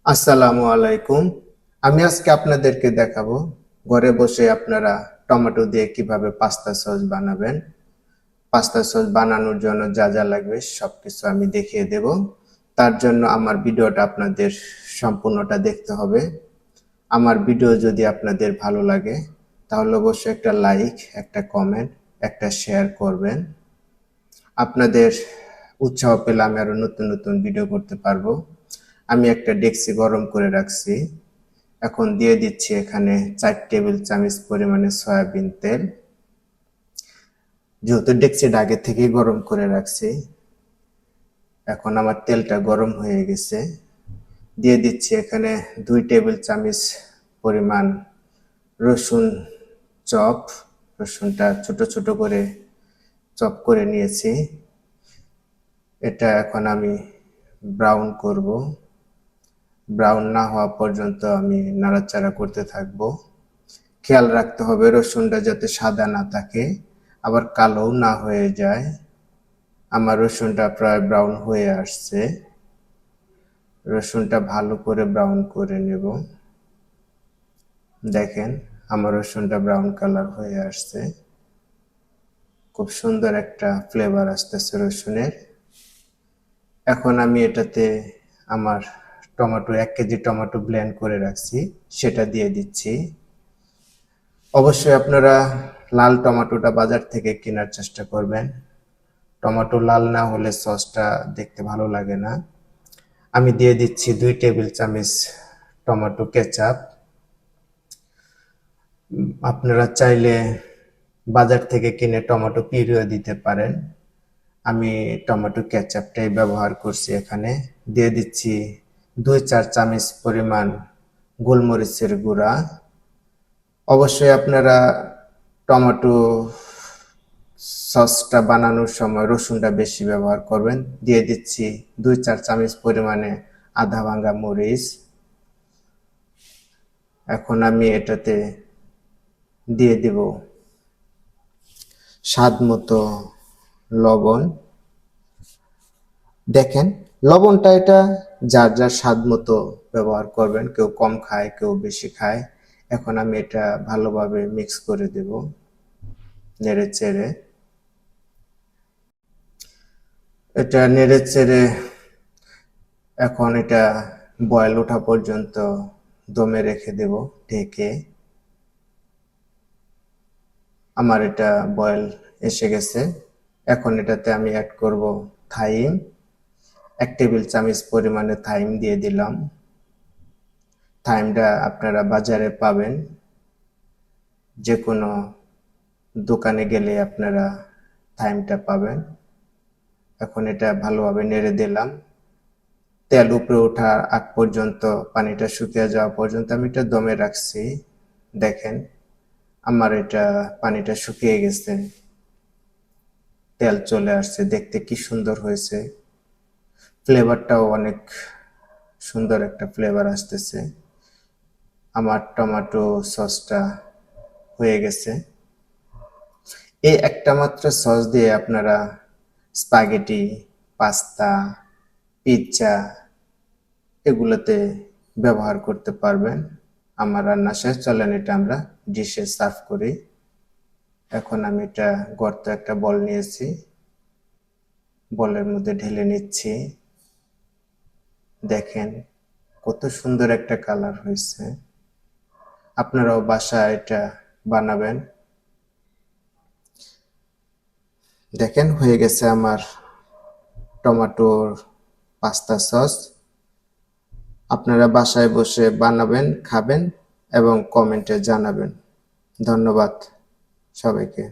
আসসালামু আলাইকুম। আমি আজকে আপনাদেরকে দেখাবো ঘরে বসে আপনারা টমেটো দিয়ে কিভাবে পাস্তা সস বানাবেন। পাস্তা সস বানানোর জন্য যা যা লাগবে সবকিছু আমি দেখিয়ে দেব। তার জন্য আমার ভিডিওটা আপনাদের সম্পূর্ণটা দেখতে হবে। আমার ভিডিও যদি আপনাদের ভালো লাগে তাহলে অবশ্যই একটা লাইক, একটা কমেন্ট, একটা শেয়ার করবেন। আপনাদের উৎসাহ পেলে আমি আরো নতুন নতুন ভিডিও করতে পারবো। আমি একটা ডেকচি গরম করে রাখছি। এখন দিয়ে দিচ্ছি এখানে 4 টেবিল চামচ পরিমাণে সয়াবিন তেল। যেহেতু ডেকচিটা আগে থেকেই গরম করে রাখছি, এখন আমার তেলটা গরম হয়ে গেছে। দিয়ে দিচ্ছি এখানে 2 টেবিল চামচ পরিমাণ রসুন চপ। রসুনটা ছোট ছোট করে চপ করে নিয়েছি। এটা এখন আমি ব্রাউন করব। ব্রাউন না হওয়া পর্যন্ত আমি নাড়াচাড়া করতে থাকবো। খেয়াল রাখতে হবে রসুনটা যাতে সাদা না থাকে, আবার কালোও না হয়ে যায়। আমার রসুনটা প্রায় ব্রাউন হয়ে আসছে। রসুনটা ভালো করে ব্রাউন করে নেব। দেখেন আমার রসুনটা ব্রাউন কালার হয়ে আসছে। খুব সুন্দর একটা ফ্লেভার আসতেছে রসুনের। এখন আমি এটাতে আমার টমেটো 1 কেজি টমেটো ব্লেন্ড করে রাখছি, সেটা দিয়ে দিচ্ছি। অবশ্যই আপনারা লাল টমেটোটা বাজার থেকে কেনার চেষ্টা করবেন। টমেটো লাল না হলে সসটা দেখতে ভালো লাগে না। আমি দিয়ে দিচ্ছি 2 টেবিল চামচ টমেটো কেচাপ। আপনারা চাইলে বাজার থেকে কিনে টমেটো পিউরিও দিতে পারেন। আমি টমেটো কেচাপটাই ব্যবহার করছি এখানে। দিয়ে দিচ্ছি 2-4 চামচ পরিমাণ গোলমরিচের গুঁড়া। অবশ্যই আপনারা টমেটো সসটা বানানোর সময় রসুনটা বেশি ব্যবহার করবেন। দিয়ে দিচ্ছি 2-4 চামচ পরিমাণে আধা ভাঙা মরিচ। এখন আমি এটাতে দিয়ে দিব স্বাদ মতো লবণ। দেখেন লবণটা এটা যার যার স্বাদ মতো ব্যবহার করবেন, কেউ কম খায় কেউ বেশি খায়। এখন আমি এটা ভালোভাবে মিক্স করে দেব, নেড়ে চেড়ে। এটা নেড়ে চেড়ে এখন এটা বয়েল ওঠা পর্যন্ত দমে রেখে দেব ঢেকে। আমার এটা বয়েল এসে গেছে। এখন এটাতে আমি অ্যাড করব থাইম। 1 টেবিল চামচ পরিমাণে থাইম দিয়ে দিলাম। থাইমটা আপনারা বাজারে পাবেন, যে কোনো দোকানে গেলে আপনারা থাইমটা পাবেন। এখন এটা ভালোভাবে নেড়ে দিলাম। তেল উপরে ওঠার আগ পর্যন্ত, পানিটা শুকিয়ে যাওয়া পর্যন্ত আমি এটা দমে রাখছি। দেখেন আমার এটা পানিটা শুকিয়ে গেছে, তেল চলে আসছে। দেখতে কি সুন্দর হয়েছে, ফ্লেভারটাও অনেক সুন্দর একটা ফ্লেভার আসতেছে। আমার টমেটো সসটা হয়ে গেছে। এই একটা মাত্র সস দিয়ে আপনারা স্পাগেটি, পাস্তা, পিৎজা এগুলোতে ব্যবহার করতে পারবেন। আমার রান্না শেষ, চলেন এটা আমরা ডিশে সার্ভ করি। এখন আমি এটা গর্ত একটা বল নিয়েছি, বলের মধ্যে ঢেলে নিচ্ছি। দেখেন কত সুন্দর একটা কালার হয়েছে। আপনারাও বাসায় এটা বানাবেন। দেখেন হয়ে গেছে আমার টমেটোর পাস্তা সস। আপনারা বাসায় বসে বানাবেন, খাবেন এবং কমেন্টে জানাবেন। ধন্যবাদ সবাইকে।